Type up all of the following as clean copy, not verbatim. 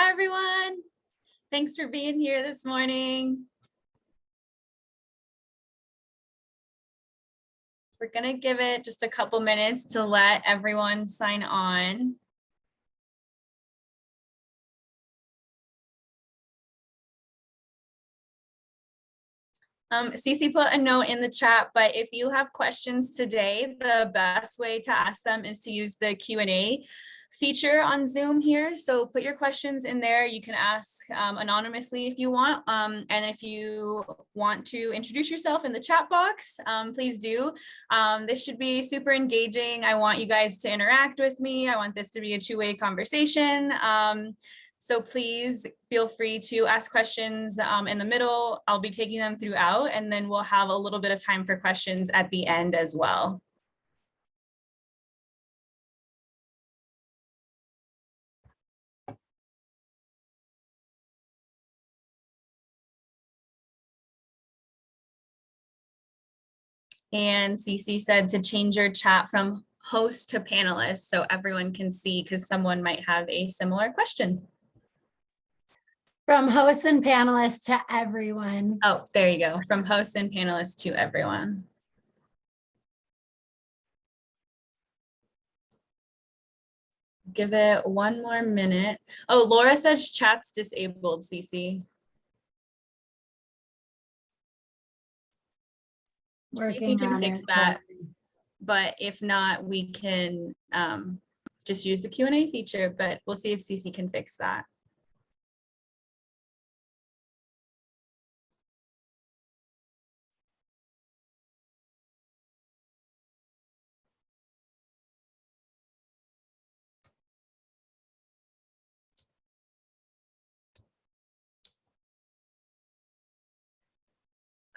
Hi, everyone. Thanks for being here this morning. We're going to give it just a couple minutes to let everyone sign on. Cece put a note in the chat, but if you have questions today, the best way to ask them is to use the Q&A feature on Zoom here. So put your questions in there. You can ask anonymously if you want. And if you want to introduce yourself in the chat box, please do. This should be super engaging. I want you guys to interact with me. I want this to be a two-way conversation. So please feel free to ask questions in the middle. I'll be taking them throughout, and then we'll have a little bit of time for questions at the end as well. And Cece said to change your chat from host to panelist so everyone can see, because someone might have a similar question. From hosts and panelists to everyone. Oh, there you go. From hosts and panelists to everyone. Give it one more minute. Oh, Laura says chat's disabled, Cece. See if we can fix that. But if not, we can just use the Q&A feature, but we'll see if Cece can fix that.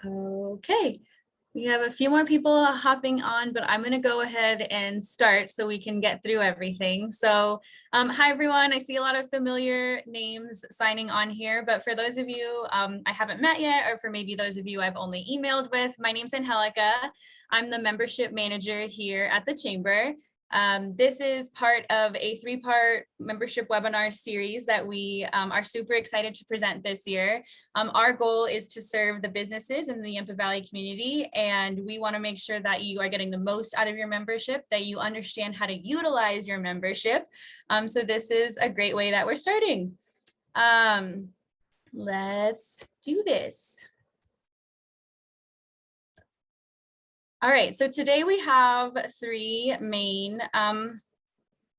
Okay, we have a few more people hopping on, but I'm going to go ahead and start so we can get through everything. So hi, everyone. I see a lot of familiar names signing on here, but for those of you I haven't met yet, or for maybe those of you I've only emailed with, my name's Angelica. I'm the membership manager here at the Chamber. This is part of a three-part membership webinar series that we are super excited to present this year. Our goal is to serve the businesses in the Yampa Valley community, and we want to make sure that you are getting the most out of your membership, that you understand how to utilize your membership. So this is a great way that we're starting. Let's do this. All right, so today we have three main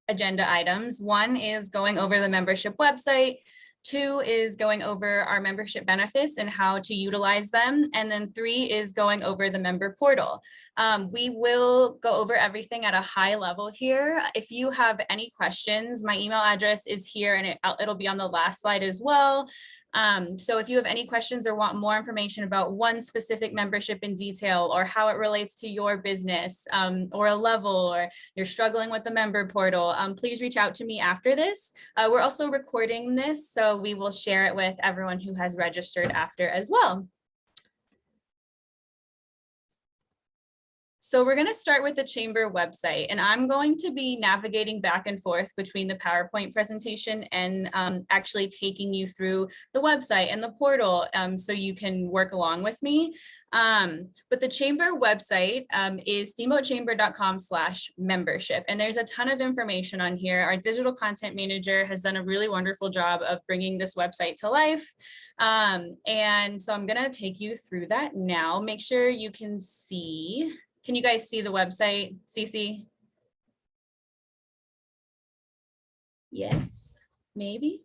agenda items. One is going over the membership website. Two is going over our membership benefits and how to utilize them. And then three is going over the member portal. We will go over everything at a high level here. If you have any questions, my email address is here, and it'll be on the last slide as well. So if you have any questions or want more information about one specific membership in detail, or how it relates to your business, or a level, or you're struggling with the member portal, please reach out to me after this. We're also recording this, so we will share it with everyone who has registered after as well. So we're going to start with the Chamber website, and I'm going to be navigating back and forth between the PowerPoint presentation and actually taking you through the website and the portal so you can work along with me. But the Chamber website is steamboatchamber.com/membership, and there's a ton of information on here. Our digital content manager has done a really wonderful job of bringing this website to life. And so I'm going to take you through that now. Make sure you can see. Can you guys see the website, Cece? Yes, maybe.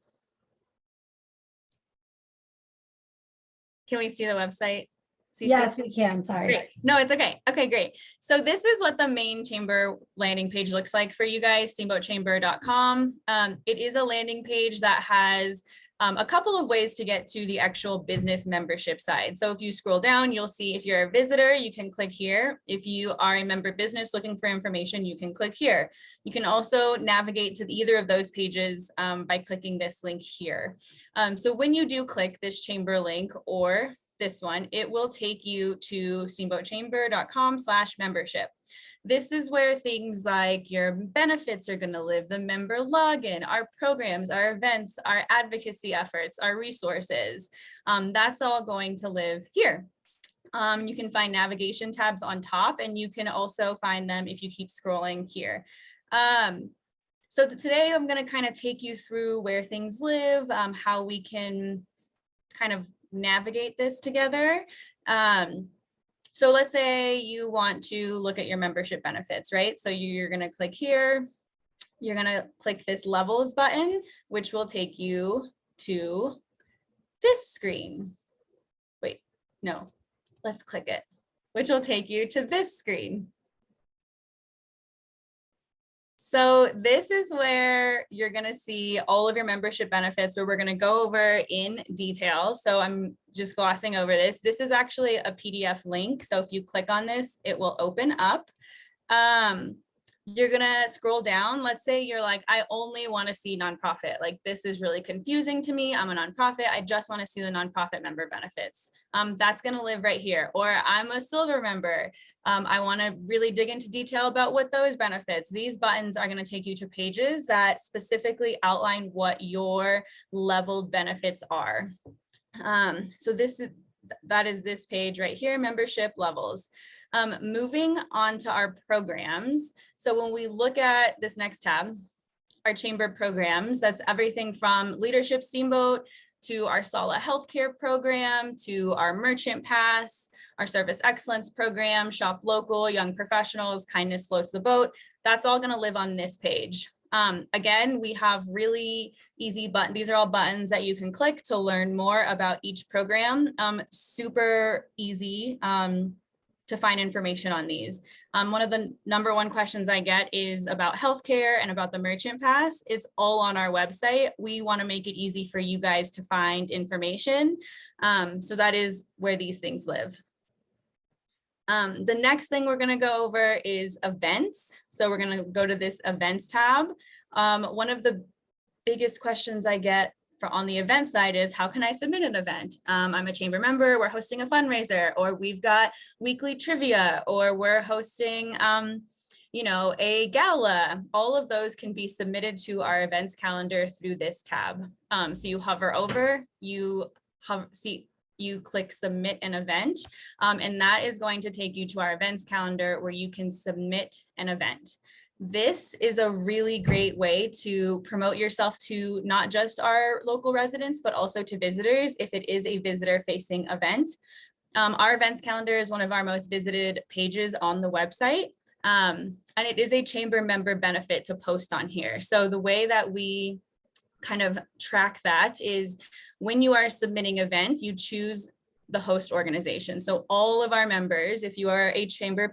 Can we see the website? Cece? Yes, we can. Sorry. Great. No, it's okay. Okay, great. So this is what the main Chamber landing page looks like for you guys, steamboatchamber.com. It is a landing page that has a couple of ways to get to the actual business membership side. So if you scroll down, you'll see if you're a visitor, you can click here. If you are a member business looking for information, you can click here. You can also navigate to either of those pages by clicking this link here. So when you do click this Chamber link, or this one, it will take you to steamboatchamber.com/membership. This is where things like your benefits are going to live, the member login, our programs, our events, our advocacy efforts, our resources. That's all going to live here. You can find navigation tabs on top, and you can also find them if you keep scrolling here. So today I'm going to kind of take you through where things live, how we can kind of navigate this together. So let's say you want to look at your membership benefits, right? So you're going to click here. You're going to click this levels button, which will take you to this screen. Wait, no, let's click it, which will take you to this screen. So this is where you're going to see all of your membership benefits, where we're going to go over in detail. So I'm just glossing over this. This is actually a PDF link. So if you click on this, it will open up. You're going to scroll down. Let's say you're like, I only want to see nonprofit. Like, this is really confusing to me. I'm a nonprofit. I just want to see the nonprofit member benefits. That's going to live right here. Or I'm a silver member. I want to really dig into detail about what those benefits. These buttons are going to take you to pages that specifically outline what your leveled benefits are. So that is this page right here, membership levels. Moving on to our programs. So when we look at this next tab, our chamber programs, that's everything from Leadership Steamboat to our SALA healthcare program, to our Merchant Pass, our Service Excellence program, Shop Local, Young Professionals, Kindness Floats the Boat. That's all going to live on this page. Again, we have really easy buttons. These are all buttons that you can click to learn more about each program. Super easy to find information on these. One of the #1 questions I get is about healthcare and about the Merchant Pass. It's all on our website. We want to make it easy for you guys to find information. So that is where these things live. The next thing we're going to go over is events. So we're going to go to this events tab. One of the biggest questions I get on the event side is, how can I submit an event? I'm a chamber member, we're hosting a fundraiser, or we've got weekly trivia, or we're hosting a gala. All of those can be submitted to our events calendar through this tab. So you hover over, you click submit an event, and that is going to take you to our events calendar where you can submit an event. This is a really great way to promote yourself to not just our local residents, but also to visitors if it is a visitor facing event. Our events calendar is one of our most visited pages on the website. And it is a chamber member benefit to post on here. So the way that we kind of track that is, when you are submitting an event, you choose the host organization. So all of our members, if you are a chamber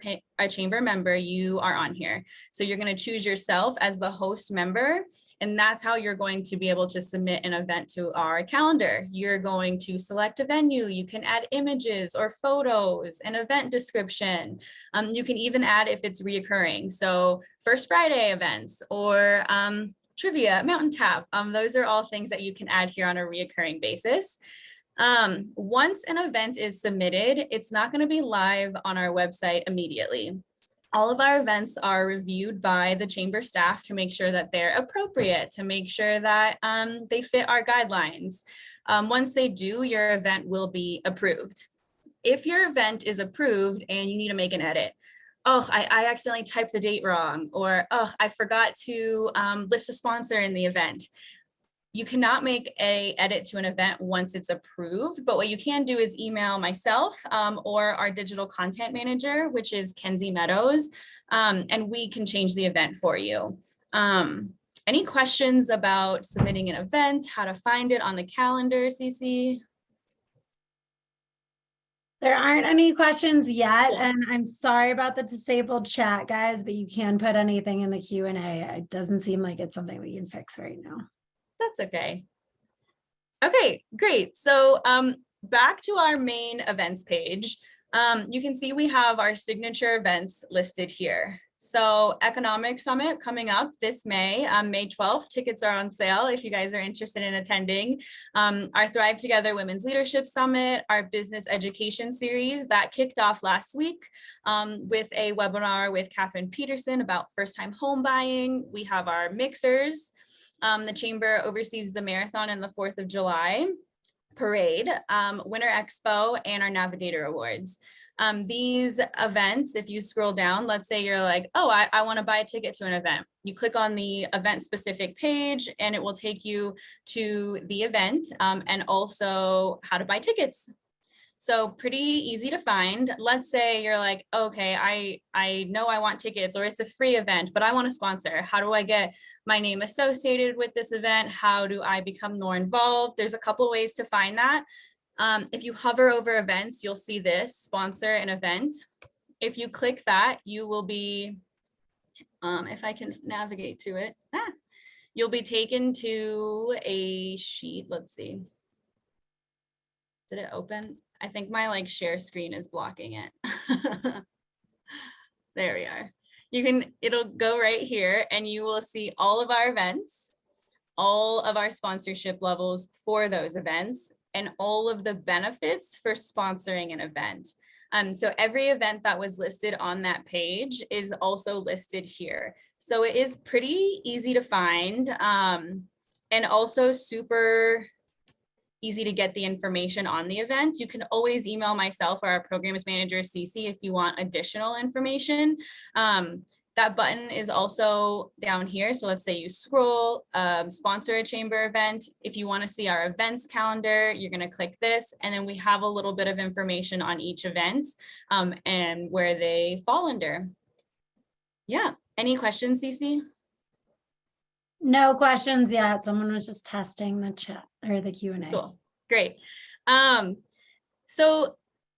member, you are on here. So you're going to choose yourself as the host member, and that's how you're going to be able to submit an event to our calendar. You're going to select a venue. You can add images or photos, an event description. You can even add if it's reoccurring. So First Friday events, or trivia, Mountain Tap. Those are all things that you can add here on a reoccurring basis. Once an event is submitted, it's not going to be live on our website immediately. All of our events are reviewed by the chamber staff to make sure that they're appropriate, to make sure that they fit our guidelines. Once they do, your event will be approved. If your event is approved and you need to make an edit, I accidentally typed the date wrong, or I forgot to list a sponsor in the event. You cannot make an edit to an event once it's approved, but what you can do is email myself or our digital content manager, which is Kenzie Meadows, and we can change the event for you. Any questions about submitting an event, how to find it on the calendar, Cece? There aren't any questions yet, and I'm sorry about the disabled chat, guys, but you can put anything in the Q&A. It doesn't seem like it's something we can fix right now. That's okay. Okay, great. So back to our main events page. You can see we have our signature events listed here. So Economic Summit coming up this May, May 12th. Tickets are on sale if you guys are interested in attending. Our Thrive Together Women's Leadership Summit, our business education series that kicked off last week with a webinar with Catherine Peterson about first-time home buying. We have our mixers. The Chamber oversees the marathon and the 4th of July parade, Winter Expo, and our Navigator Awards. These events, if you scroll down, let's say you're like, oh, I want to buy a ticket to an event. You click on the event specific page and it will take you to the event and also how to buy tickets. So pretty easy to find. Let's say you're like, okay, I know I want tickets, or it's a free event, but I want to sponsor. How do I get my name associated with this event? How do I become more involved? There's a couple ways to find that. If you hover over events, you'll see this, sponsor an event. If you click that, you will be, if I can navigate to it, you'll be taken to a sheet. Let's see. Did it open? I think my share screen is blocking it. There we are. It'll go right here and you will see all of our events, all of our sponsorship levels for those events, and all of the benefits for sponsoring an event. So every event that was listed on that page is also listed here. So it is pretty easy to find and also super easy to get the information on the event. You can always email myself or our programs manager, Cece, if you want additional information. That button is also down here. So let's say you scroll, sponsor a chamber event. If you want to see our events calendar, you're going to click this. And then we have a little bit of information on each event and where they fall under. Yeah. Any questions, Cece? No questions yet. Someone was just testing the chat or the Q&A. Cool. Great. So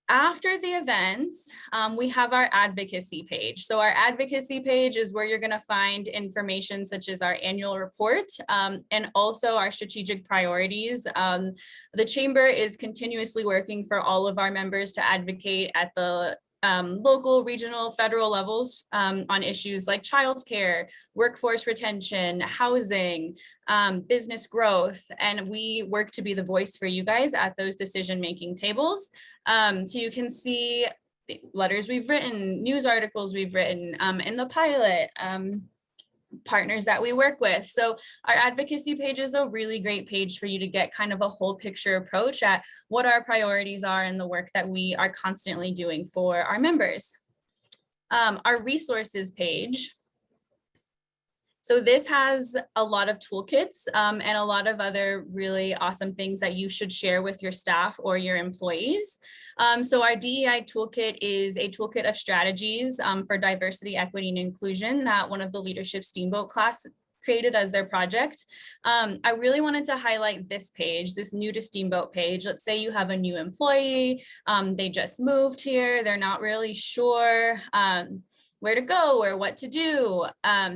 after the events, we have our advocacy page. So our advocacy page is where you're going to find information such as our annual report and also our strategic priorities. The Chamber is continuously working for all of our members to advocate at the local, regional, federal levels on issues like childcare, workforce retention, housing, business growth, and we work to be the voice for you guys at those decision-making tables. So you can see the letters we've written, news articles we've written in the pilot, partners that we work with. So our advocacy page is a really great page for you to get kind of a whole picture approach at what our priorities are and the work that we are constantly doing for our members. Our resources page. So this has a lot of toolkits and a lot of other really awesome things that you should share with your staff or your employees. So our DEI toolkit is a toolkit of strategies for diversity, equity, and inclusion that one of the Leadership Steamboat class created as their project. I really wanted to highlight this page, this new to Steamboat page. Let's say you have a new employee, they just moved here, they're not really sure where to go or what to do.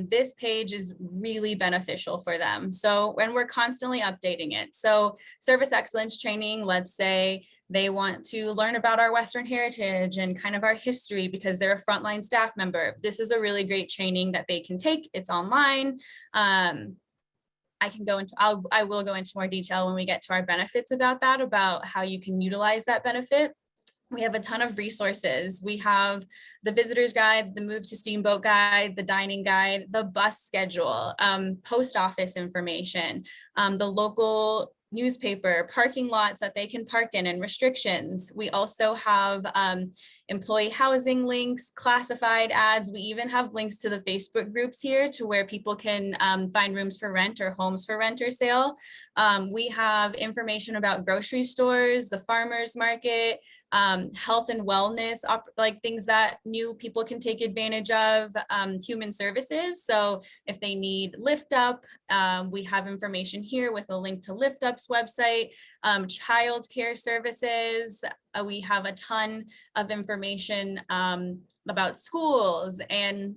This page is really beneficial for them. So when we're constantly updating it. So service excellence training, let's say they want to learn about our Western heritage and kind of our history because they're a frontline staff member. This is a really great training that they can take. It's online. I will go into more detail when we get to our benefits about that, about how you can utilize that benefit. We have a ton of resources. We have the visitor's guide, the move to Steamboat guide, the dining guide, the bus schedule, post office information, the local newspaper, parking lots that they can park in and restrictions. We also have employee housing links, classified ads. We even have links to the Facebook groups here to where people can find rooms for rent or homes for rent or sale. We have information about grocery stores, the farmers market, health and wellness, like things that new people can take advantage of, human services. So if they need Lift Up, we have information here with a link to Lift Up's website, child care services. We have a ton of information about schools and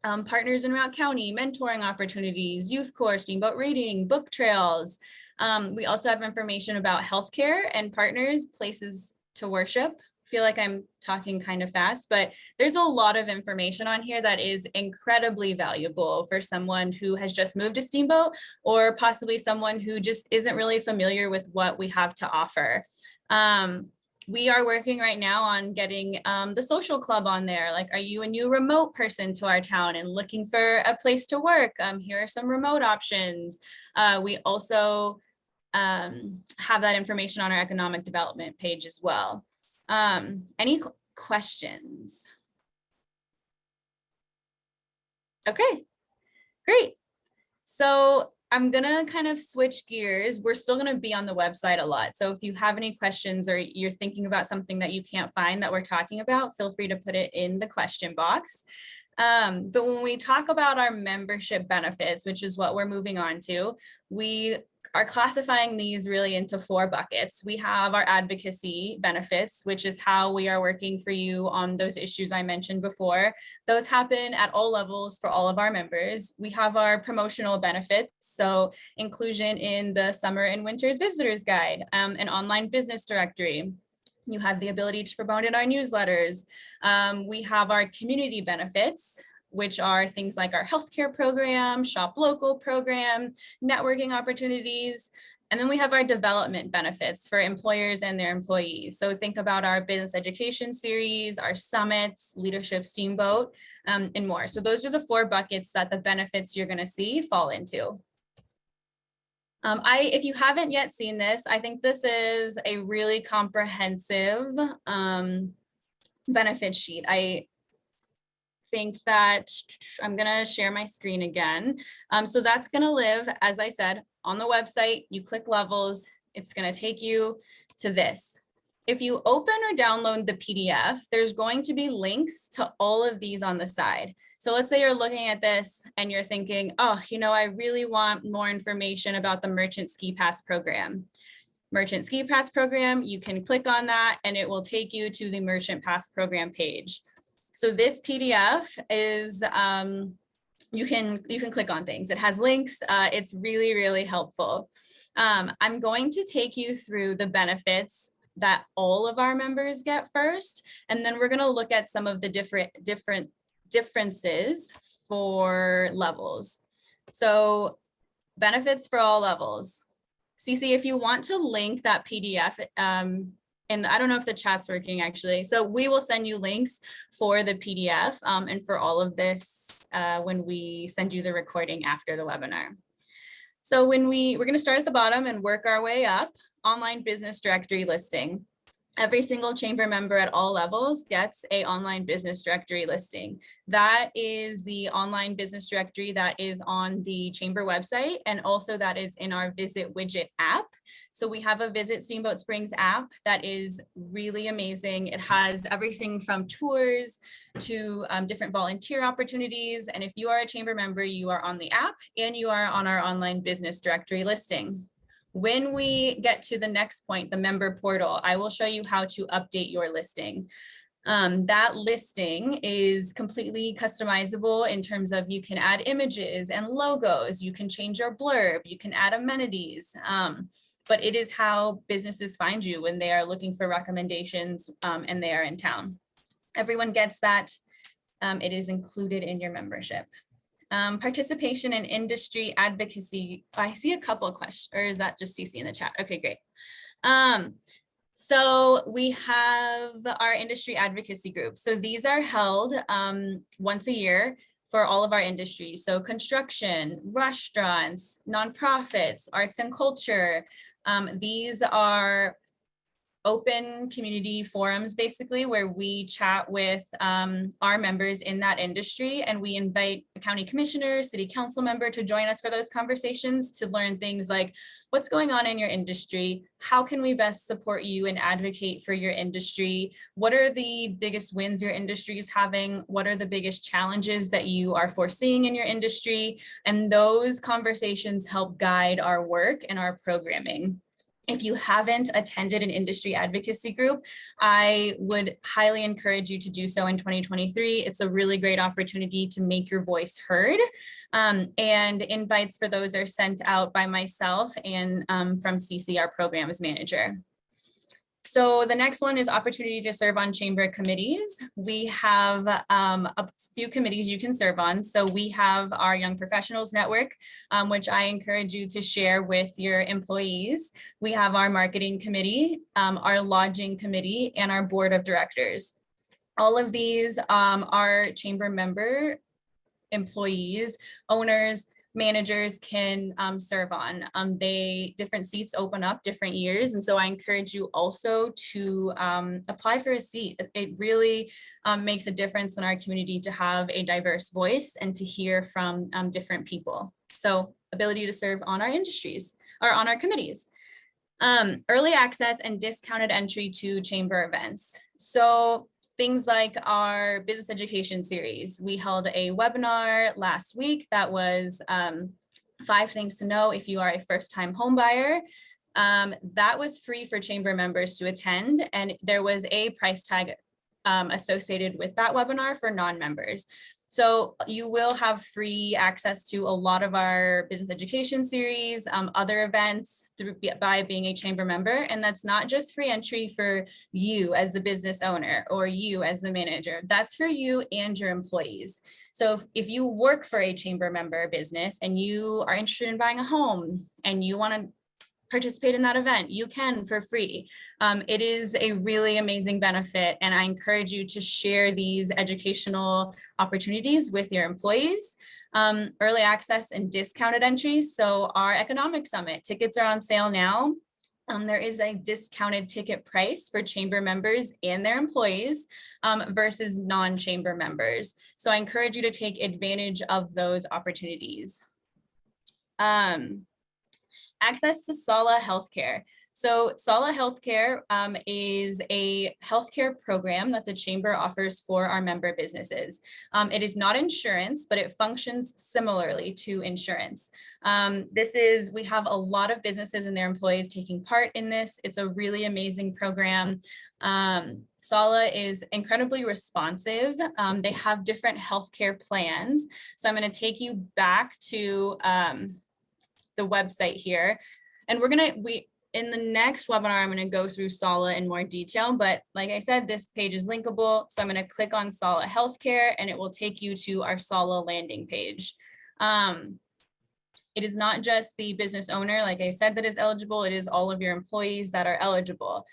partners in Routt County, mentoring opportunities, youth corps, Steamboat reading, book trails. We also have information about healthcare and partners, places to worship. I feel like I'm talking kind of fast, but there's a lot of information on here that is incredibly valuable for someone who has just moved to Steamboat, or possibly someone who just isn't really familiar with what we have to offer. We are working right now on getting the social club on there. Like, are you a new remote person to our town and looking for a place to work? Here are some remote options. We also have that information on our economic development page as well. Any questions? Okay, great. So I'm gonna kind of switch gears. We're still gonna be on the website a lot. So if you have any questions or you're thinking about something that you can't find that we're talking about, feel free to put it in the question box. But when we talk about our membership benefits, which is what we're moving on to, we are classifying these really into 4 buckets. We have our advocacy benefits, which is how we are working for you on those issues I mentioned before. Those happen at all levels for all of our members. We have our promotional benefits, so inclusion in the summer and winter's visitors guide, an online business directory. You have the ability to promote in our newsletters. We have our community benefits, which are things like our healthcare program, shop local program, networking opportunities. And then we have our development benefits for employers and their employees. So think about our business education series, our summits, Leadership Steamboat, and more. So those are the 4 buckets that the benefits you're gonna see fall into. If you haven't yet seen this, I think this is a really comprehensive benefit sheet. I think that I'm gonna share my screen again. So that's gonna live, as I said, on the website. You click levels, it's gonna take you to this. If you open or download the PDF, there's going to be links to all of these on the side. So let's say you're looking at this and you're thinking, oh, you know, I really want more information about the Merchant Ski Pass program. Merchant Ski Pass program, you can click on that and it will take you to the Merchant Pass program page. So this PDF is, you can click on things. It has links. It's really, really helpful. I'm going to take you through the benefits that all of our members get first, and then we're going to look at some of the differences for levels. So benefits for all levels. Cece, if you want to link that PDF, and I don't know if the chat's working actually. So we will send you links for the PDF and for all of this when we send you the recording after the webinar. So we're gonna start at the bottom and work our way up. Online business directory listing. Every single chamber member at all levels gets an online business directory listing. That is the online business directory that is on the chamber website, and also that is in our Visit widget app. So we have a Visit Steamboat Springs app that is really amazing. It has everything from tours to different volunteer opportunities. And if you are a chamber member, you are on the app and you are on our online business directory listing. When we get to the next point, the member portal, I will show you how to update your listing. That listing is completely customizable in terms of you can add images and logos, you can change your blurb, you can add amenities, but it is how businesses find you when they are looking for recommendations and they are in town. Everyone gets that. It is included in your membership. Participation in industry advocacy. I see a couple of questions, or is that just CC in the chat? Okay, great. So we have our industry advocacy groups. So these are held once a year for all of our industries. So construction, restaurants, nonprofits, arts and culture. These are open community forums, basically, where we chat with our members in that industry, and we invite a county commissioner, city council member to join us for those conversations to learn things like what's going on in your industry, how can we best support you and advocate for your industry, what are the biggest wins your industry is having, what are the biggest challenges that you are foreseeing in your industry, and those conversations help guide our work and our programming. If you haven't attended an industry advocacy group, I would highly encourage you to do so in 2023. It's a really great opportunity to make your voice heard. And invites for those are sent out by myself and from CC, our programs manager. So the next one is opportunity to serve on chamber committees. We have a few committees you can serve on. So we have our Young Professionals Network, which I encourage you to share with your employees. We have our marketing committee, our lodging committee, and our board of directors. All of these are chamber member employees, owners, managers can serve on. Different seats open up different years. And so I encourage you also to apply for a seat. It really makes a difference in our community to have a diverse voice and to hear from different people. So ability to serve on our industries or on our committees. Early access and discounted entry to chamber events. So things like our business education series. We held a webinar last week that was 5 things to know if you are a first-time home buyer. That was free for chamber members to attend, and there was a price tag associated with that webinar for non-members. So you will have free access to a lot of our business education series, other events by being a chamber member. And that's not just free entry for you as the business owner or you as the manager. That's for you and your employees. So if you work for a chamber member business and you are interested in buying a home and you want to participate in that event, you can for free. It is a really amazing benefit, and I encourage you to share these educational opportunities with your employees. Early access and discounted entries. So our economic summit tickets are on sale now. There is a discounted ticket price for chamber members and their employees versus non-chamber members. So I encourage you to take advantage of those opportunities. Access to Sala Healthcare. So Sala Healthcare is a healthcare program that the chamber offers for our member businesses. It is not insurance, but it functions similarly to insurance. We have a lot of businesses and their employees taking part in this. It's a really amazing program. Sala is incredibly responsive. They have different healthcare plans. So I'm going to take you back to the website here. And in the next webinar, I'm going to go through Sala in more detail, but like I said, this page is linkable. So I'm going to click on Sala Healthcare and it will take you to our Sala landing page. It is not just the business owner, like I said, that is eligible. It is all of your employees that are eligible.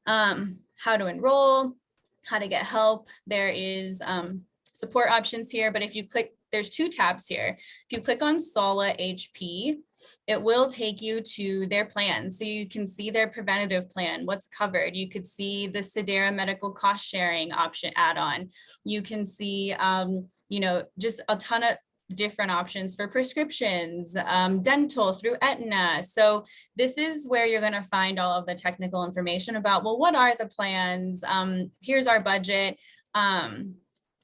How to enroll, how to get help. There is support options here, but if you click, there's 2 tabs here. If you click on Sala HP, it will take you to their plan. So you can see their preventative plan, what's covered. You could see the Sedera medical cost sharing option add-on. You can see, just a ton of different options for prescriptions, dental through Aetna. So this is where you're going to find all of the technical information about, well, what are the plans? Here's our budget.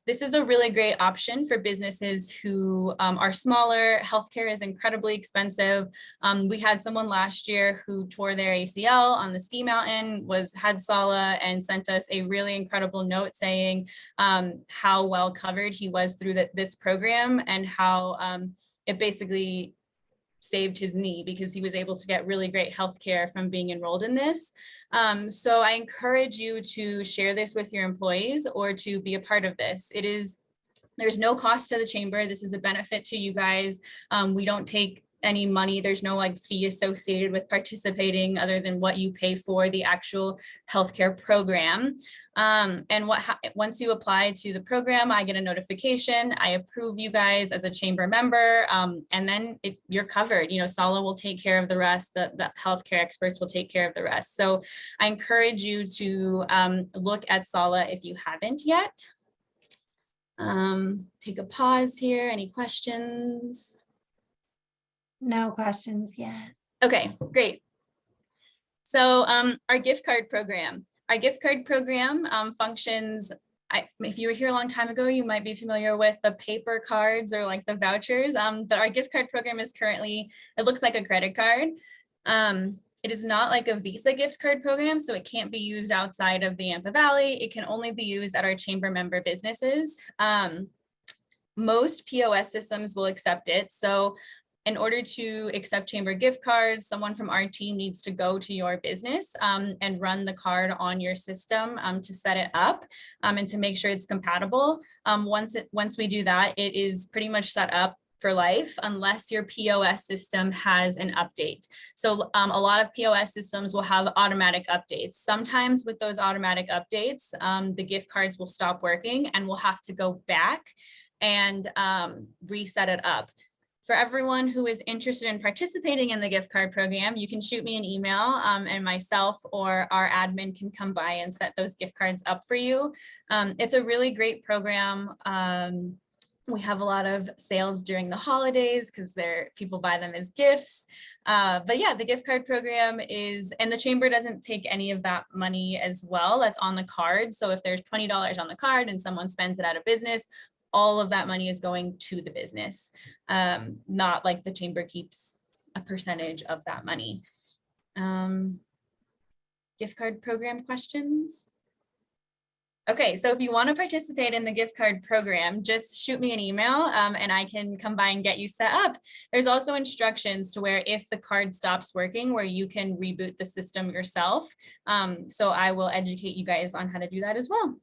This is a really great option for businesses who are smaller. Healthcare is incredibly expensive. We had someone last year who tore their ACL on the ski mountain, had Sala, and sent us a really incredible note saying how well covered he was through this program and how it basically saved his knee because he was able to get really great healthcare from being enrolled in this. So I encourage you to share this with your employees or to be a part of this. There's no cost to the chamber. This is a benefit to you guys. We don't take any money. There's no fee associated with participating other than what you pay for the actual healthcare program. And once you apply to the program, I get a notification. I approve you guys as a chamber member, and then you're covered. Sala will take care of the rest. The healthcare experts will take care of the rest. So I encourage you to look at Sala if you haven't yet. Take a pause here. Any questions? No questions yet. Okay, great. So our gift card program. Our gift card program functions, if you were here a long time ago, you might be familiar with the paper cards or the vouchers, but our gift card program is currently, it looks like a credit card. It is not like a Visa gift card program, so it can't be used outside of the Yampa Valley. It can only be used at our chamber member businesses. Most POS systems will accept it. So in order to accept chamber gift cards, someone from our team needs to go to your business and run the card on your system to set it up and to make sure it's compatible. Once we do that, it is pretty much set up for life unless your POS system has an update. So a lot of POS systems will have automatic updates. Sometimes with those automatic updates, the gift cards will stop working and we'll have to go back and reset it up. For everyone who is interested in participating in the gift card program, you can shoot me an email and myself or our admin can come by and set those gift cards up for you. It's a really great program. We have a lot of sales during the holidays because people buy them as gifts. But yeah, the gift card program is, and the chamber doesn't take any of that money as well. That's on the card. So if there's $20 on the card and someone spends it out of business, all of that money is going to the business, not like the chamber keeps a percentage of that money. Gift card program questions? Okay, so if you want to participate in the gift card program, just shoot me an email and I can come by and get you set up. There's also instructions to where if the card stops working, where you can reboot the system yourself. So I will educate you guys on how to do that as well.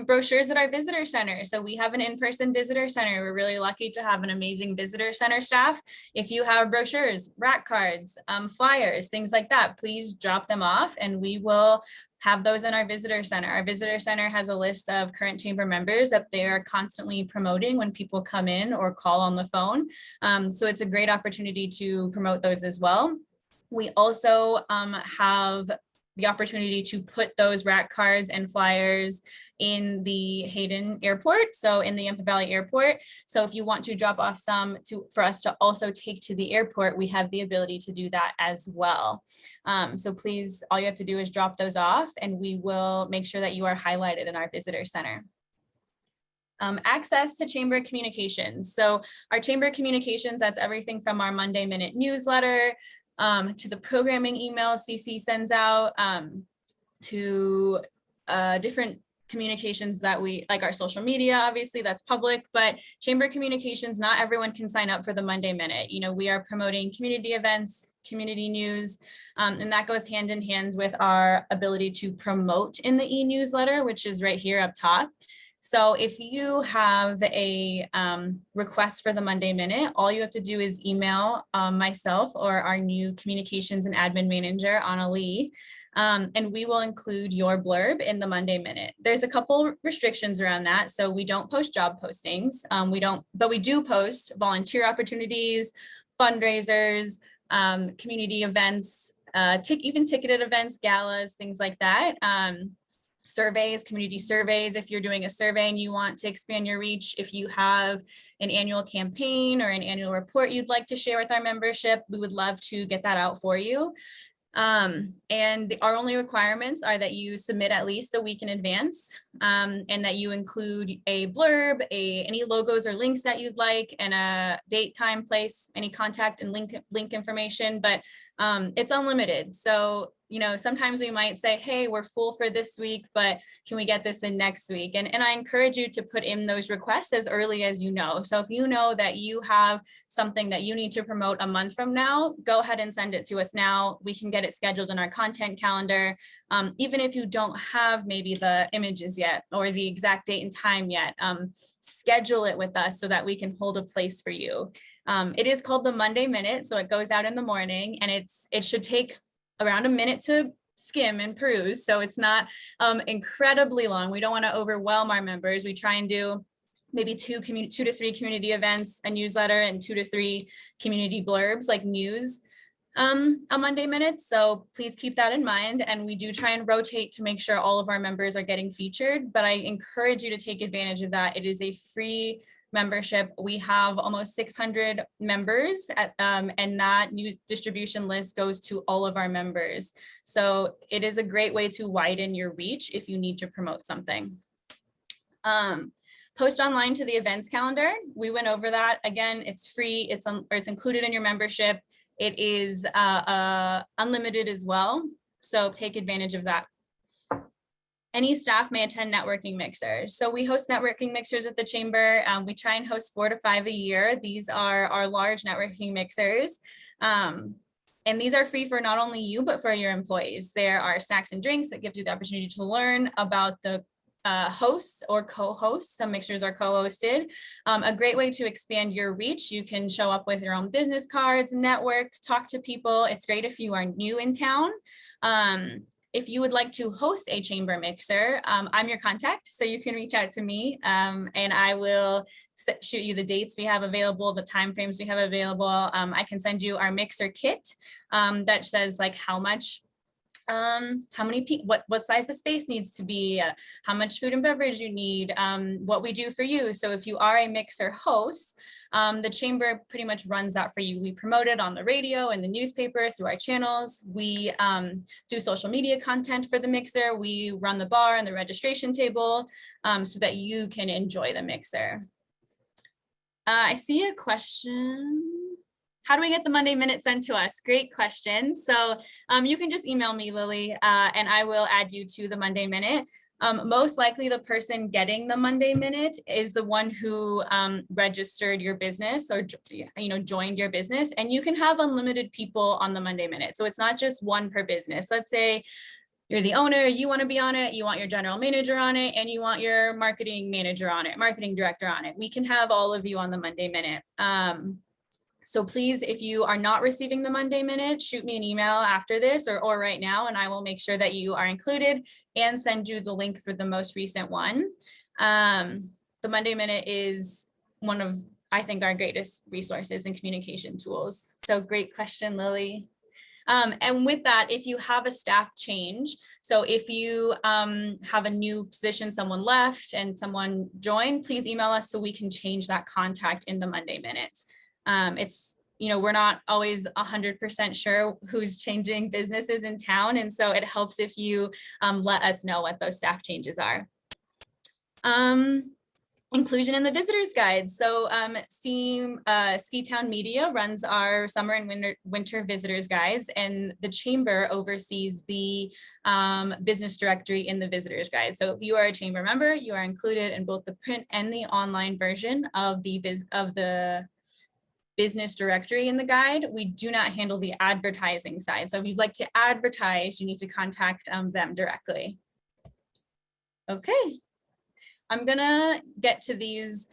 Brochures at our visitor center. So we have an in-person visitor center. We're really lucky to have an amazing visitor center staff. If you have brochures, rack cards, flyers, things like that, please drop them off and we will have those in our visitor center. Our visitor center has a list of current chamber members that they are constantly promoting when people come in or call on the phone. So it's a great opportunity to promote those as well. We also have the opportunity to put those rack cards and flyers in the Hayden Airport, so in the Yampa Valley Airport. So if you want to drop off some for us to also take to the airport, we have the ability to do that as well. So please, all you have to do is drop those off and we will make sure that you are highlighted in our visitor center. Access to chamber communications. So our chamber communications, that's everything from our Monday Minute newsletter, to the programming email CC sends out, to different communications that we, like our social media, obviously that's public, but chamber communications, not everyone can sign up for the Monday Minute. You know, we are promoting community events, community news, and that goes hand in hand with our ability to promote in the e-newsletter, which is right here up top. So if you have a request for the Monday Minute, all you have to do is email myself or our new communications and admin manager, Anna Lee, and we will include your blurb in the Monday Minute. There's a couple restrictions around that. So we don't post job postings. But we do post volunteer opportunities, fundraisers, community events, even ticketed events, galas, things like that. Surveys, community surveys, if you're doing a survey and you want to expand your reach, if you have an annual campaign or an annual report you'd like to share with our membership, we would love to get that out for you. And our only requirements are that you submit at least a week in advance, and that you include a blurb, any logos or links that you'd like, and a date, time, place, any contact and link information, but it's unlimited. So, you know, sometimes we might say, hey, we're full for this week, but can we get this in next week? And I encourage you to put in those requests as early as you know. So if you know that you have something that you need to promote a month from now, go ahead and send it to us now. We can get it scheduled in our content calendar. Even if you don't have maybe the images yet or the exact date and time yet, schedule it with us so that we can hold a place for you. It is called the Monday Minute, so it goes out in the morning and it should take around a minute to skim and peruse. So it's not incredibly long. We don't want to overwhelm our members. We try and do maybe 2 to 3 community events, a newsletter, and 2 to 3 community blurbs like news a Monday Minute. So please keep that in mind. And we do try and rotate to make sure all of our members are getting featured, but I encourage you to take advantage of that. It is a free membership. We have almost 600 members and that new distribution list goes to all of our members. So it is a great way to widen your reach if you need to promote something. Post online to the events calendar. We went over that. Again, it's free. It's included in your membership. It is unlimited as well. So take advantage of that. Any staff may attend networking mixers. So we host networking mixers at the chamber. We try and host 4 to 5 a year. These are our large networking mixers. And these are free for not only you, but for your employees. There are snacks and drinks that give you the opportunity to learn about the hosts or co-hosts. Some mixers are co-hosted. A great way to expand your reach. You can show up with your own business cards, network, talk to people. It's great if you are new in town. If you would like to host a chamber mixer, I'm your contact, so you can reach out to me and I will shoot you the dates we have available, the timeframes we have available. I can send you our mixer kit that says like how many people, what size the space needs to be, how much food and beverage you need, what we do for you. So if you are a mixer host, the chamber pretty much runs that for you. We promote it on the radio and the newspaper through our channels. We do social media content for the mixer. We run the bar and the registration table so that you can enjoy the mixer. I see a question. How do we get the Monday Minute sent to us? Great question. So you can just email me, Lily, and I will add you to the Monday Minute. Most likely the person getting the Monday Minute is the one who registered your business or joined your business, and you can have unlimited people on the Monday Minute. So it's not just one per business. Let's say you're the owner, you want to be on it, you want your general manager on it, and you want your marketing manager on it, marketing director on it. We can have all of you on the Monday Minute. So please, if you are not receiving the Monday Minute, shoot me an email after this or right now, and I will make sure that you are included and send you the link for the most recent one. The Monday Minute is one of, I think, our greatest resources and communication tools. So great question, Lily. And with that, if you have a staff change, so if you have a new position, someone left and someone joined, please email us so we can change that contact in the Monday Minute. It's, we're not always 100% sure who's changing businesses in town. And so it helps if you let us know what those staff changes are. Inclusion in the visitors guide. So Ski Town Media runs our summer and winter visitors guides, and the chamber oversees the business directory in the visitors guide. So if you are a chamber member, you are included in both the print and the online version of the business directory in the guide. We do not handle the advertising side. So if you'd like to advertise, you need to contact them directly. Okay, I'm gonna get to these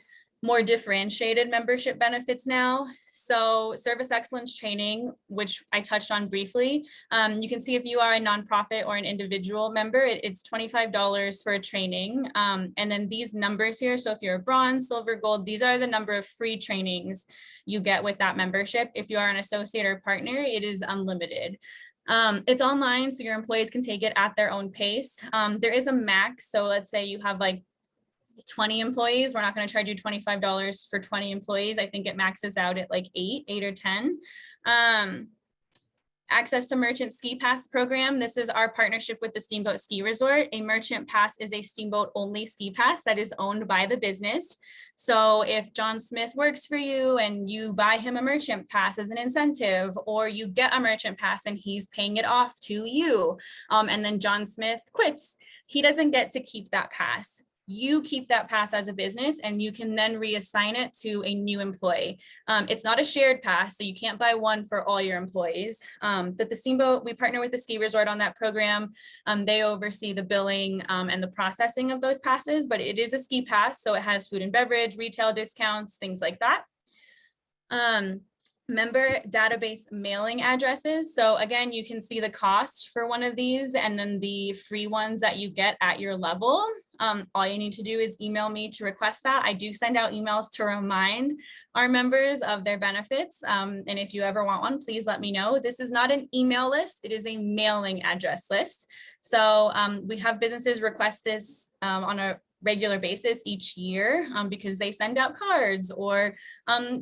more differentiated membership benefits now. So service excellence training, which I touched on briefly. You can see if you are a nonprofit or an individual member, it's $25 for a training. And then these numbers here, so if you're a bronze, silver, gold, these are the number of free trainings you get with that membership. If you are an associate or partner, it is unlimited. It's online, so your employees can take it at their own pace. There is a max, so let's say you have like 20 employees, we're not going to charge you $25 for 20 employees. I think it maxes out at like 8 or 10. Access to Merchant Ski Pass program. This is our partnership with the Steamboat Ski Resort. A Merchant Pass is a Steamboat only ski pass that is owned by the business. So if John Smith works for you and you buy him a Merchant Pass as an incentive, or you get a Merchant Pass and he's paying it off to you, and then John Smith quits, he doesn't get to keep that pass. You keep that pass as a business and you can then reassign it to a new employee. It's not a shared pass, so you can't buy one for all your employees. But the Steamboat, we partner with the ski resort on that program. They oversee the billing and the processing of those passes, but it is a ski pass, so it has food and beverage, retail discounts, things like that. Member database mailing addresses. So again, you can see the cost for one of these and then the free ones that you get at your level. All you need to do is email me to request that. I do send out emails to remind our members of their benefits. And if you ever want one, please let me know. This is not an email list. It is a mailing address list. So we have businesses request this on a regular basis each year because they send out cards or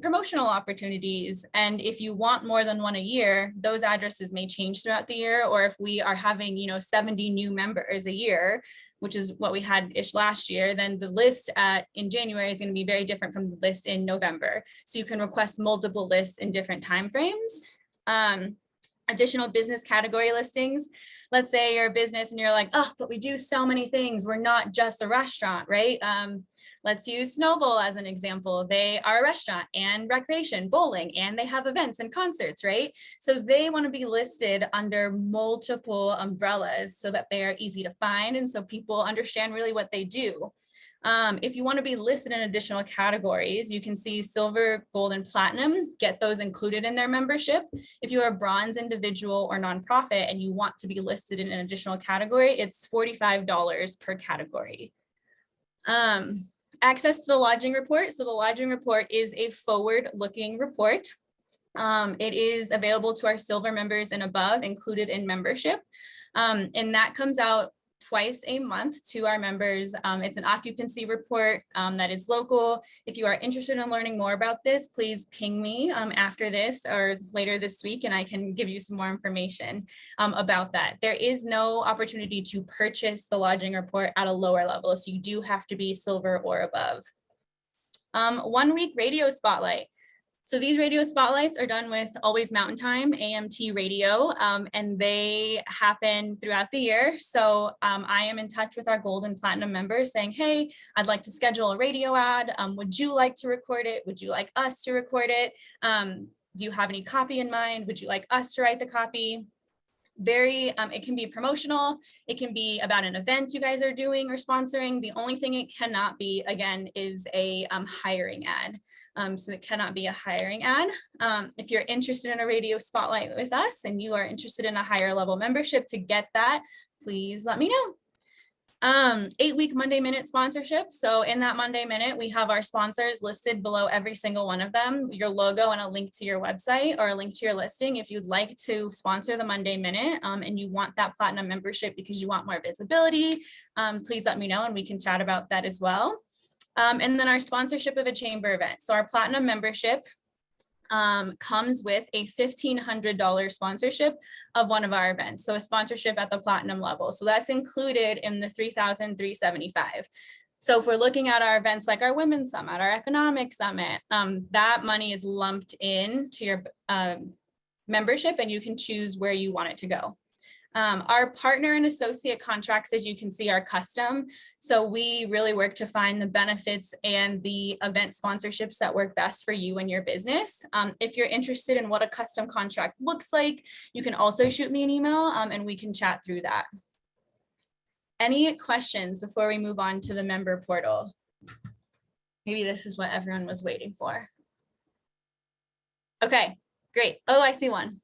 promotional opportunities. And if you want more than one a year, those addresses may change throughout the year. Or if we are having, 70 new members a year, which is what we had ish last year, then the list in January is going to be very different from the list in November. So you can request multiple lists in different timeframes. Additional business category listings. let's say you're a business and you're like, oh, but we do so many things. We're not just a restaurant, right? Let's use Snowball as an example. They are a restaurant and recreation, bowling, and they have events and concerts, right? So they want to be listed under multiple umbrellas so that they are easy to find. And so people understand really what they do. If you want to be listed in additional categories, you can see silver, gold, and platinum, get those included in their membership. If you're a bronze individual or nonprofit and you want to be listed in an additional category, it's $45 per category. Access to the lodging report. So the lodging report is a forward-looking report. It is available to our silver members and above, included in membership. And that comes out twice a month to our members. It's an occupancy report that is local. If you are interested in learning more about this, please ping me after this or later this week, and I can give you some more information about that. There is no opportunity to purchase the lodging report at a lower level, so you do have to be silver or above. 1 week radio spotlight. So these radio spotlights are done with Always Mountain Time, AMT radio, and they happen throughout the year. So I am in touch with our gold and platinum members saying, hey, I'd like to schedule a radio ad. Would you like to record it? Would you like us to record it? Do you have any copy in mind? Would you like us to write the copy? It can be promotional. It can be about an event you guys are doing or sponsoring. The only thing it cannot be, again, is a hiring ad. So it cannot be a hiring ad. If you're interested in a radio spotlight with us and you are interested in a higher level membership to get that, please let me know. 8-week Monday Minute sponsorship. So in that Monday Minute, we have our sponsors listed below every single one of them, your logo and a link to your website or a link to your listing. If you'd like to sponsor the Monday Minute and you want that platinum membership because you want more visibility, please let me know and we can chat about that as well. And then our sponsorship of a chamber event. So our platinum membership comes with a $1,500 sponsorship of one of our events. So a sponsorship at the platinum level. So that's included in the $3,375. So if we're looking at our events like our Women's Summit, our Economic Summit, that money is lumped in to your membership and you can choose where you want it to go. Our partner and associate contracts, as you can see, are custom. So we really work to find the benefits and the event sponsorships that work best for you and your business. If you're interested in what a custom contract looks like, you can also shoot me an email and we can chat through that. Any questions before we move on to the member portal? Maybe this is what everyone was waiting for. Okay, great. Oh, I see one.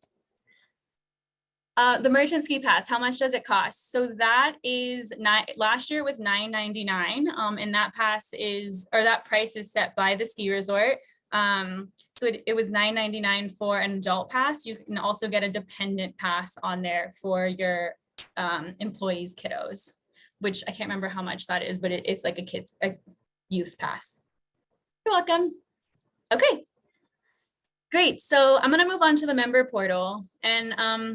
The merchant ski pass, how much does it cost? So that is last year was $9.99, and that pass is, or that price is set by the ski resort. So it was $9.99 for an adult pass. You can also get a dependent pass on there for your employees' kiddos, which I can't remember how much that is, but it's like a youth pass. You're welcome. Okay. Great, so I'm gonna move on to the member portal, and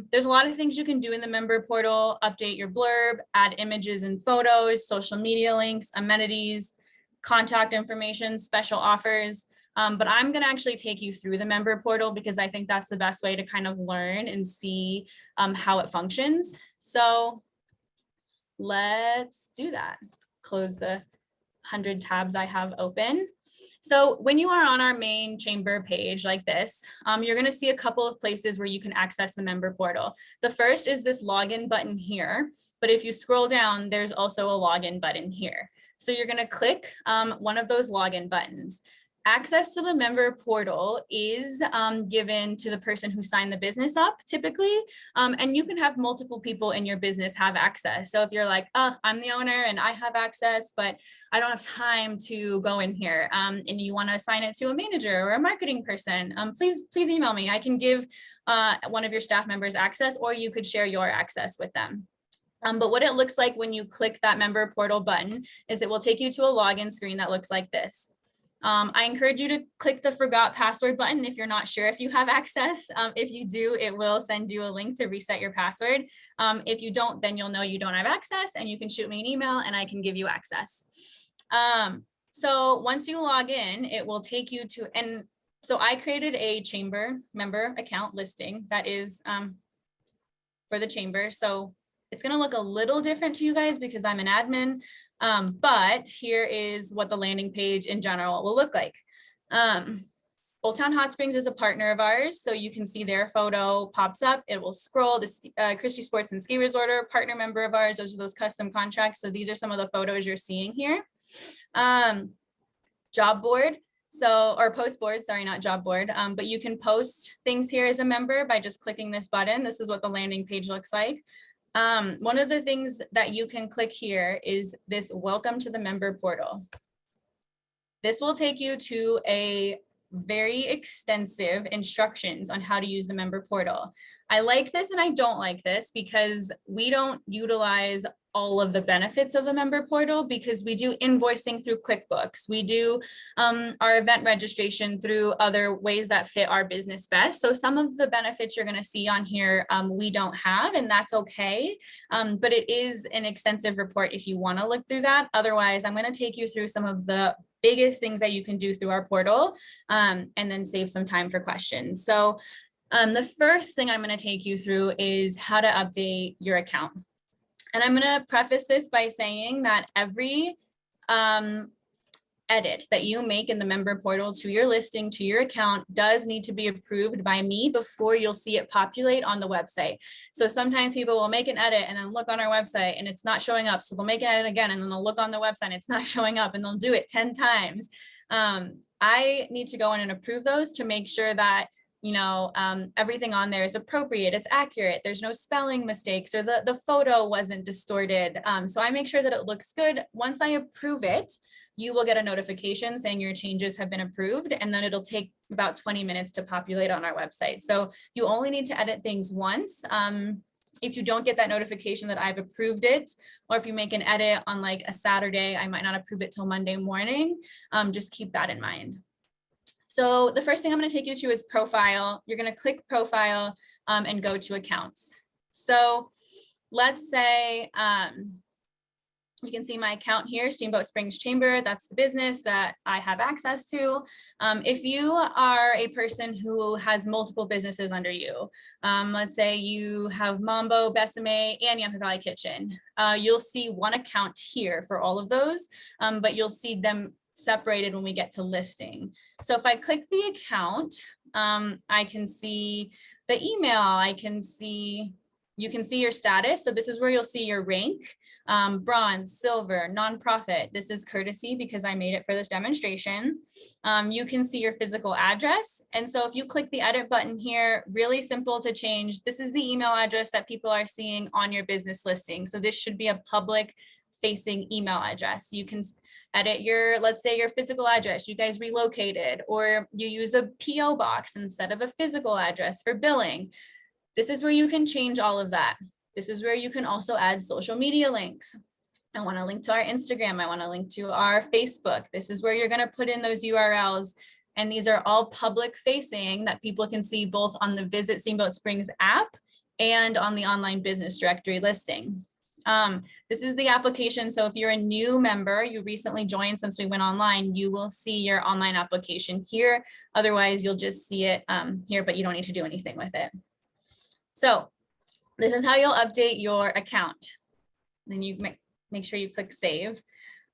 there's a lot of things you can do in the member portal: update your blurb, add images and photos, social media links, amenities, contact information, special offers. But I'm gonna actually take you through the member portal because I think that's the best way to kind of learn and see how it functions. So let's do that. Close the 100 tabs I have open. So when you are on our main chamber page like this, you're going to see a couple of places where you can access the member portal. The first is this login button here, but if you scroll down, there's also a login button here. So you're going to click one of those login buttons. Access to the member portal is given to the person who signed the business up typically, and you can have multiple people in your business have access. So if you're like, oh, I'm the owner and I have access, but I don't have time to go in here, and you want to assign it to a manager or a marketing person, please email me. I can give one of your staff members access, or you could share your access with them. But what it looks like when you click that member portal button is it will take you to a login screen that looks like this. I encourage you to click the forgot password button if you're not sure if you have access. If you do, it will send you a link to reset your password. If you don't, then you'll know you don't have access and you can shoot me an email and I can give you access. So once you log in, it will take you to, and so I created a chamber member account listing that is for the chamber. So It's going to look a little different to you guys because I'm an admin, but here is what the landing page in general will look like. Old Town Hot Springs is a partner of ours, so you can see their photo pops up. It will scroll. This Christie Sports and Ski Resort are a partner member of ours. Those are those custom contracts. So these are some of the photos you're seeing here. Job board. So, or post board, sorry, not job board, but you can post things here as a member by just clicking this button. This is what the landing page looks like. One of the things that you can click here is this welcome to the member portal. This will take you to a very extensive instructions on how to use the member portal. I like this and I don't like this because we don't utilize all of the benefits of the member portal because we do invoicing through QuickBooks. We do our event registration through other ways that fit our business best. So some of the benefits you're going to see on here, we don't have, and that's okay. But it is an extensive report if you want to look through that. Otherwise, I'm going to take you through some of the biggest things that you can do through our portal, and then save some time for questions. So the first thing I'm going to take you through is how to update your account. And I'm going to preface this by saying that every edit that you make in the member portal to your listing, to your account, does need to be approved by me before you'll see it populate on the website. So sometimes people will make an edit and then look on our website and it's not showing up. So they'll make an edit again and then they'll look on the website and it's not showing up and they'll do it 10 times. I need to go in and approve those to make sure that everything on there is appropriate, it's accurate, there's no spelling mistakes, or the photo wasn't distorted. So I make sure that it looks good. Once I approve it, you will get a notification saying your changes have been approved, and then it'll take about 20 minutes to populate on our website. So you only need to edit things once. If you don't get that notification that I've approved it, or if you make an edit on like a Saturday, I might not approve it till Monday morning. Just keep that in mind. So the first thing I'm going to take you to is profile. You're going to click profile and go to accounts. So let's say you can see my account here, Steamboat Springs Chamber. That's the business that I have access to. If you are a person who has multiple businesses under you, let's say you have Mambo, Besame, and Yampa Valley Kitchen, you'll see one account here for all of those, but you'll see them separated when we get to listing. So if I click the account, I can see the email, you can see your status. So this is where you'll see your rank, bronze, silver, nonprofit. This is courtesy because I made it for this demonstration. You can see your physical address. And so if you click the edit button here, really simple to change. This is the email address that people are seeing on your business listing. So this should be a public facing email address. You can edit your, let's say your physical address, you guys relocated, or you use a PO box instead of a physical address for billing. This is where you can change all of that. This is where you can also add social media links. I want to link to our Instagram. I want to link to our Facebook. This is where you're going to put in those URLs. And these are all public facing that people can see both on the Visit Steamboat Springs app and on the online business directory listing. This is the application. So if you're a new member, you recently joined since we went online, you will see your online application here. Otherwise, you'll just see it here, but you don't need to do anything with it. So this is how you'll update your account. Then you make sure you click save.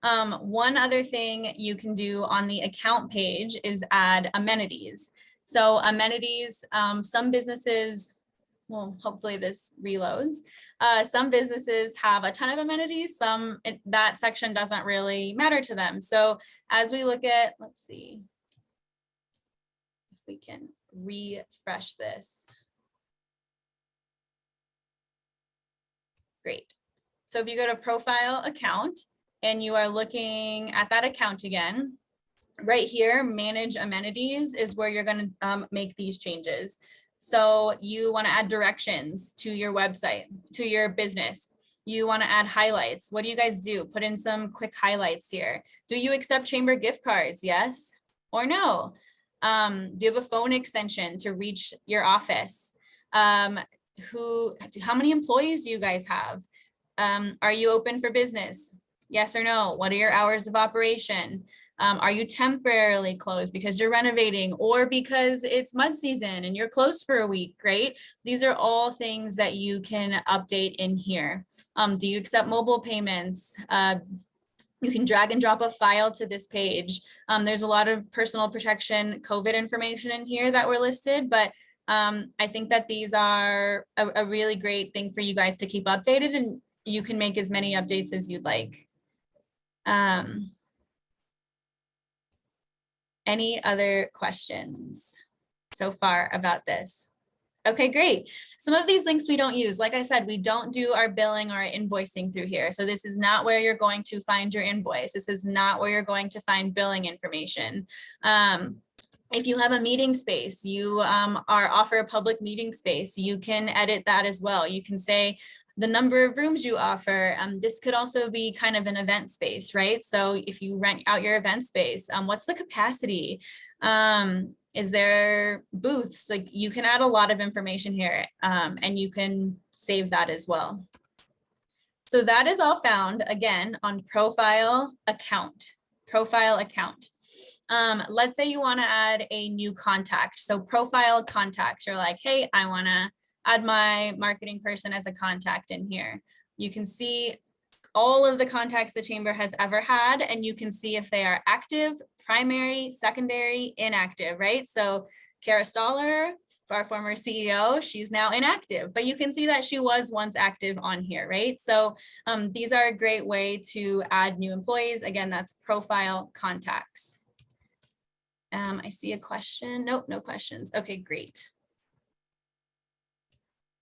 One other thing you can do on the account page is add amenities. So amenities, some businesses, well, hopefully this reloads. Some businesses have a ton of amenities. That section doesn't really matter to them. So as we look at, let's see if we can refresh this. Great. So if you go to profile account and you are looking at that account again, right here, manage amenities is where you're going to make these changes. So you want to add directions to your website, to your business. You want to add highlights. What do you guys do? Put in some quick highlights here. Do you accept chamber gift cards? Yes or no? Do you have a phone extension to reach your office? How many employees do you guys have? Are you open for business? Yes or no? What are your hours of operation? Are you temporarily closed because you're renovating or because it's mud season and you're closed for a week, right? These are all things that you can update in here. Do you accept mobile payments? You can drag and drop a file to this page. There's a lot of personal protection COVID information in here that were listed, but I think that these are a really great thing for you guys to keep updated, and you can make as many updates as you'd like. Any other questions so far about this? Okay, great. Some of these links we don't use. Like I said, we don't do our billing or our invoicing through here. So this is not where you're going to find your invoice. This is not where you're going to find billing information. If you have a meeting space, you offer a public meeting space, you can edit that as well. You can say the number of rooms you offer. This could also be kind of an event space, right? So if you rent out your event space, what's the capacity? Is there booths? Like, you can add a lot of information here, and you can save that as well. So that is all found again on profile account. Let's say you want to add a new contact. So profile contacts, you're like, hey, I want to add my marketing person as a contact in here. You can see all of the contacts the chamber has ever had, and you can see if they are active, primary, secondary, inactive, right? So Kara Stoller, our former CEO, she's now inactive, but you can see that she was once active on here, right? So these are a great way to add new employees. Again, that's profile contacts. I see a question. Nope, no questions. Okay, great.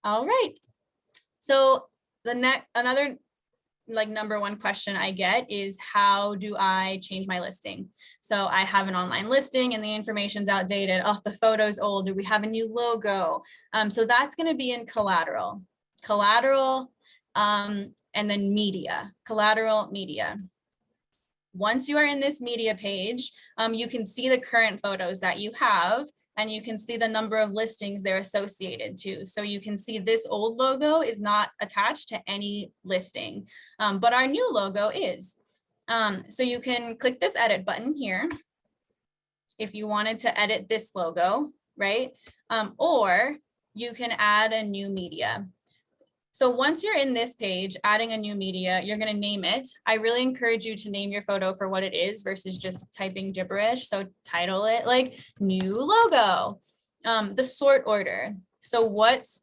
All right. So another like number one question I get is, how do I change my listing? So I have an online listing and the information's outdated. Oh, the photo's old. Do we have a new logo? So that's going to be in collateral, and then media, collateral media. Once you are in this media page, you can see the current photos that you have, and you can see the number of listings they're associated to. So you can see this old logo is not attached to any listing, but our new logo is. So you can click this edit button here if you wanted to edit this logo, right? Or you can add a new media. So once you're in this page, adding a new media, you're going to name it. I really encourage you to name your photo for what it is versus just typing gibberish. So title it like new logo. The sort order. So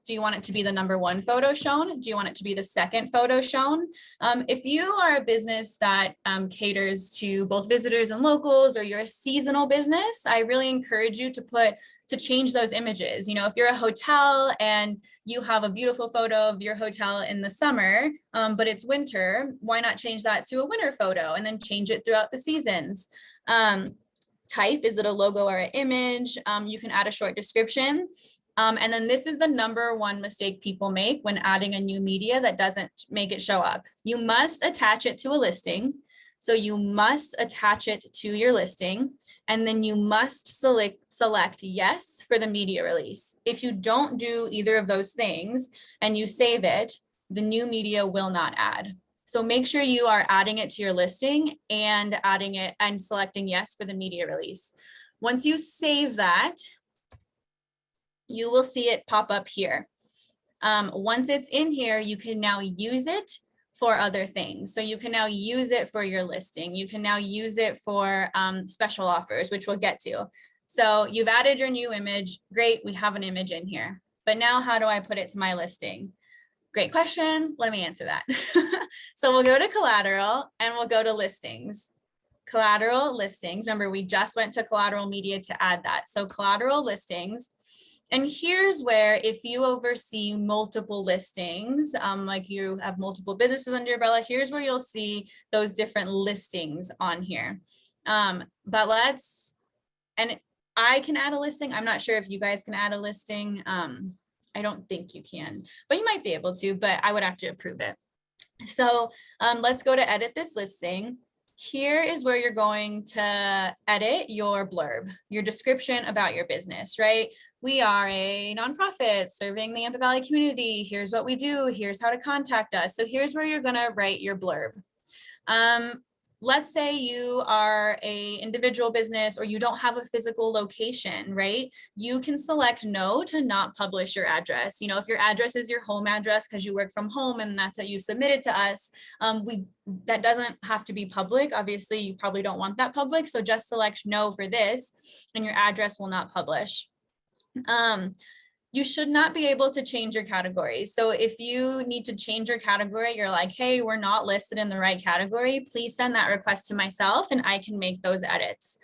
do you want it to be the number one photo shown? Do you want it to be the second photo shown? If you are a business that caters to both visitors and locals, or you're a seasonal business, I really encourage you to change those images. You know, if you're a hotel and you have a beautiful photo of your hotel in the summer, but it's winter, why not change that to a winter photo and then change it throughout the seasons? Type, is it a logo or an image? You can add a short description. And then this is the number one mistake people make when adding a new media that doesn't make it show up. You must attach it to a listing. So you must attach it to your listing, and then you must select yes for the media release. If you don't do either of those things and you save it, the new media will not add. So make sure you are adding it to your listing and adding it and selecting yes for the media release. Once you save that, you will see it pop up here. Once it's in here, you can now use it for other things. So you can now use it for your listing. You can now use it for special offers, which we'll get to. So you've added your new image. Great, we have an image in here. But now how do I put it to my listing? Great question. Let me answer that. So we'll go to collateral and we'll go to listings. Collateral listings. Remember, we just went to collateral media to add that. So collateral listings. And here's where, if you oversee multiple listings, like you have multiple businesses under your umbrella, here's where you'll see those different listings on here. And I can add a listing. I'm not sure if you guys can add a listing. I don't think you can, but you might be able to, but I would have to approve it. So let's go to edit this listing. Here is where you're going to edit your blurb, your description about your business, right? We are a nonprofit serving the Yampa Valley community. Here's what we do. Here's how to contact us. So here's where you're going to write your blurb. let's say you are a individual business or you don't have a physical location, right? You can select no to not publish your address. You know, if your address is your home address because you work from home and that's what you submitted to us, that doesn't have to be public. Obviously, you probably don't want that public. So just select no for this and your address will not publish. You should not be able to change your category. So if you need to change your category, you're like, hey, we're not listed in the right category, please send that request to myself and I can make those edits.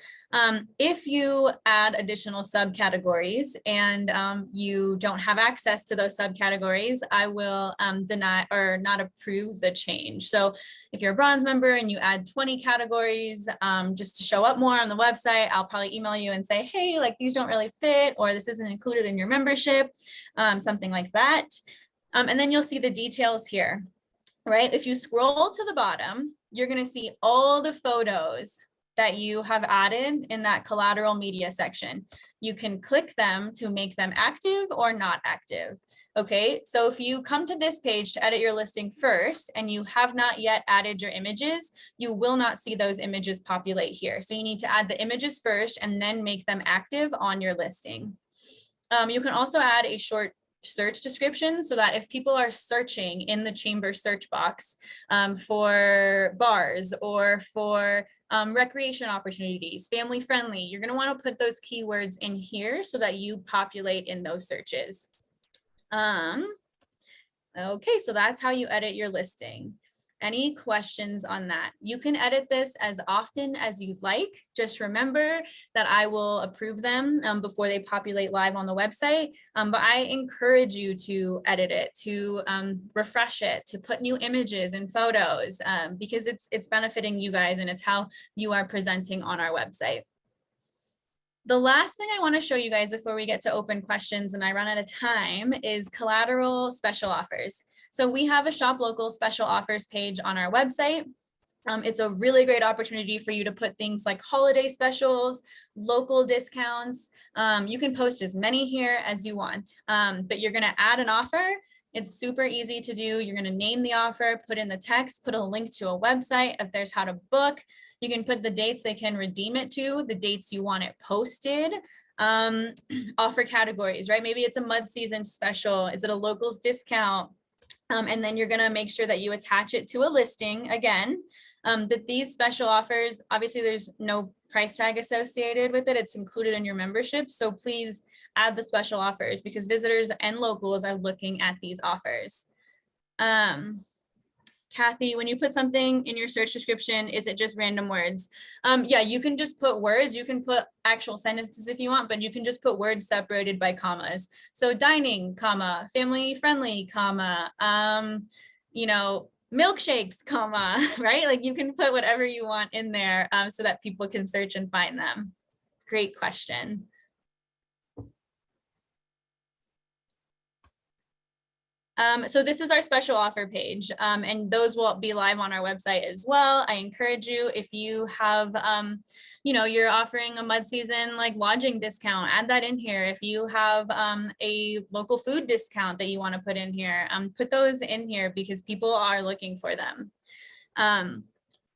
If you add additional subcategories and you don't have access to those subcategories, I will deny or not approve the change. So if you're a bronze member and you add 20 categories just to show up more on the website, I'll probably email you and say, hey, like these don't really fit, or this isn't included in your membership, something like that. And then you'll see the details here, right? If you scroll to the bottom, you're going to see all the photos that you have added in that collateral media section. You can click them to make them active or not active. Okay, so if you come to this page to edit your listing first and you have not yet added your images, you will not see those images populate here. So you need to add the images first and then make them active on your listing. You can also add a short search description so that if people are searching in the chamber search box for bars or for recreation opportunities, family friendly, you're going to want to put those keywords in here so that you populate in those searches. Okay, so that's how you edit your listing. Any questions on that? You can edit this as often as you'd like. Just remember that I will approve them before they populate live on the website. But I encourage you to edit it, to refresh it, to put new images and photos because it's benefiting you guys and it's how you are presenting on our website. The last thing I want to show you guys before we get to open questions and I run out of time is collateral special offers. So we have a Shop Local special offers page on our website. It's a really great opportunity for you to put things like holiday specials, local discounts. You can post as many here as you want, but you're going to add an offer. It's super easy to do. You're going to name the offer, put in the text, put a link to a website if there's how to book. You can put the dates they can redeem it to, the dates you want it posted, offer categories, right? Maybe it's a mud season special. Is it a locals discount? And then you're going to make sure that you attach it to a listing again, that these special offers, obviously there's no price tag associated with it. It's included in your membership. So please add the special offers because visitors and locals are looking at these offers. Kathy, when you put something in your search description, is it just random words? Yeah, you can just put words. You can put actual sentences if you want, but you can just put words separated by commas. So dining, comma, family friendly, comma, you know, milkshakes, comma, right? Like you can put whatever you want in there so that people can search and find them. Great question. So this is our special offer page, and those will be live on our website as well. I encourage you, if you have, you know, you're offering a mud season like lodging discount, add that in here. If you have a local food discount that you want to put in here, put those in here because people are looking for them.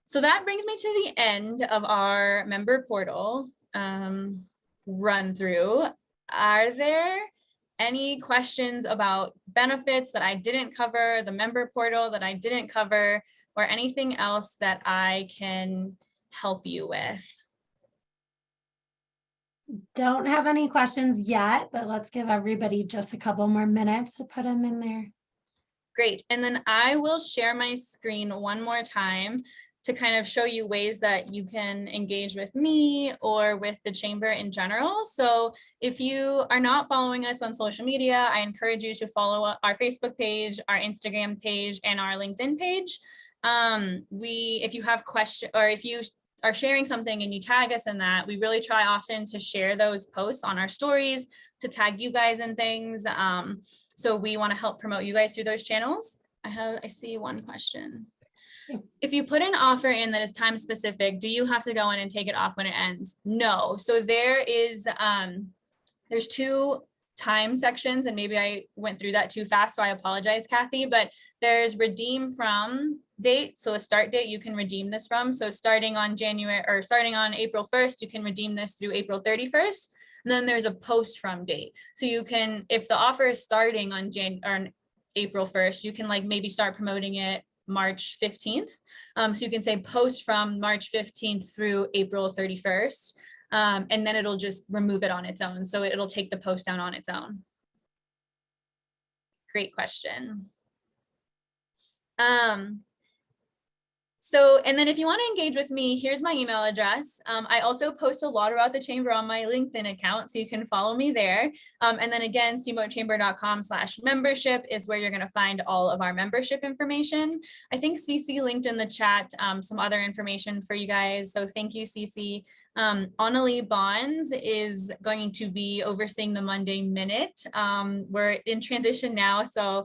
So that brings me to the end of our member portal run through. Are there any questions about benefits that I didn't cover, the member portal that I didn't cover, or anything else that I can help you with? Don't have any questions yet, but let's give everybody just a couple more minutes to put them in there. Great. And then I will share my screen one more time to kind of show you ways that you can engage with me or with the chamber in general. So if you are not following us on social media, I encourage you to follow our Facebook page, our Instagram page, and our LinkedIn page. If you have questions or if you are sharing something and you tag us in that, we really try often to share those posts on our stories, to tag you guys in things. So we want to help promote you guys through those channels. I see one question. If you put an offer in that is time specific, do you have to go in and take it off when it ends? No. So there is, there's two time sections, and maybe I went through that too fast, so I apologize, Kathy, but there's redeem from date. So a start date you can redeem this from. So starting on April 1st, you can redeem this through April 31st. And then there's a post from date. So you can, if the offer is starting on April 1st, you can like maybe start promoting it March 15th. So you can say post from March 15th through April 31st. And then it'll just remove it on its own. So it'll take the post down on its own. Great question. So, and then if you want to engage with me, here's my email address. I also post a lot about the chamber on my LinkedIn account, so you can follow me there. And then again, steamboatchamber.com/membership is where you're going to find all of our membership information. I think Cece linked in the chat some other information for you guys. So thank you, Cece. Annalie Bonds is going to be overseeing the Monday Minute. We're in transition now, so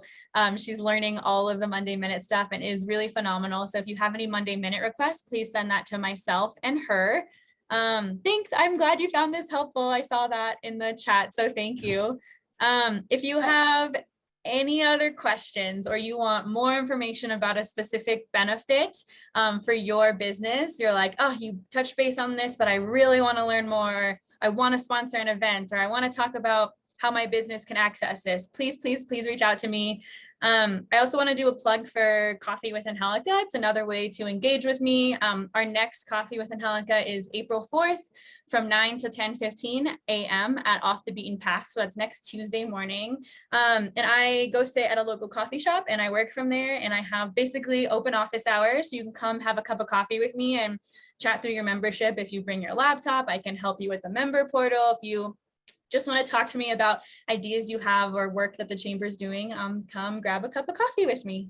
she's learning all of the Monday Minute stuff and is really phenomenal. So if you have any Monday Minute requests, please send that to myself and her. Thanks. I'm glad you found this helpful. I saw that in the chat, so thank you. If you have any other questions or you want more information about a specific benefit for your business, you're like, oh, you touched base on this, but I really want to learn more. I want to sponsor an event, or I want to talk about how my business can access this, please reach out to me. I also want to do a plug for Coffee with Angelica. It's another way to engage with me. Our next Coffee with Angelica is April 4th from 9 to 10:15 a.m. at Off the Beaten Path. So that's next Tuesday morning. And I go stay at a local coffee shop and I work from there, and I have basically open office hours. So you can come have a cup of coffee with me and chat through your membership. If you bring your laptop, I can help you with the member portal. If you just want to talk to me about ideas you have or work that the chamber's doing, come grab a cup of coffee with me.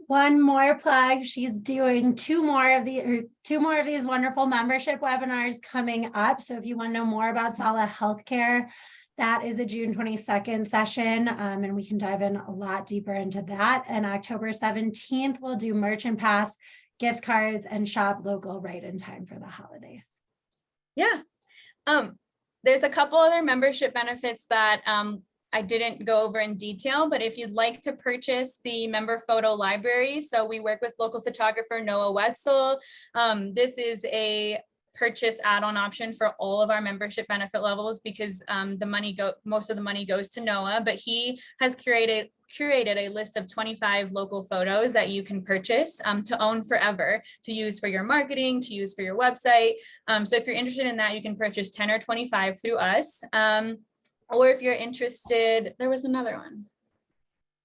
One more plug. She's doing two more of these wonderful membership webinars coming up. So if you want to know more about Sala Healthcare, that is a June 22nd session, and we can dive in a lot deeper into that. And October 17th, we'll do Merchant Pass, gift cards, and shop local right in time for the holidays. Yeah. There's a couple other membership benefits that I didn't go over in detail, but if you'd like to purchase the member photo library, so we work with local photographer Noah Wetzel. This is a purchase add-on option for all of our membership benefit levels because most of the money goes to Noah, but he has curated a list of 25 local photos that you can purchase to own forever, to use for your marketing, to use for your website. So if you're interested in that, you can purchase 10 or 25 through us. Or if you're interested, there was another one.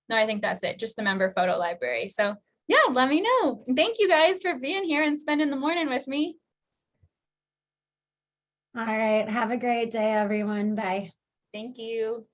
No, I think that's it, just the member photo library. So yeah, let me know. Thank you guys for being here and spending the morning with me. All right. Have a great day, everyone. Bye. Thank you.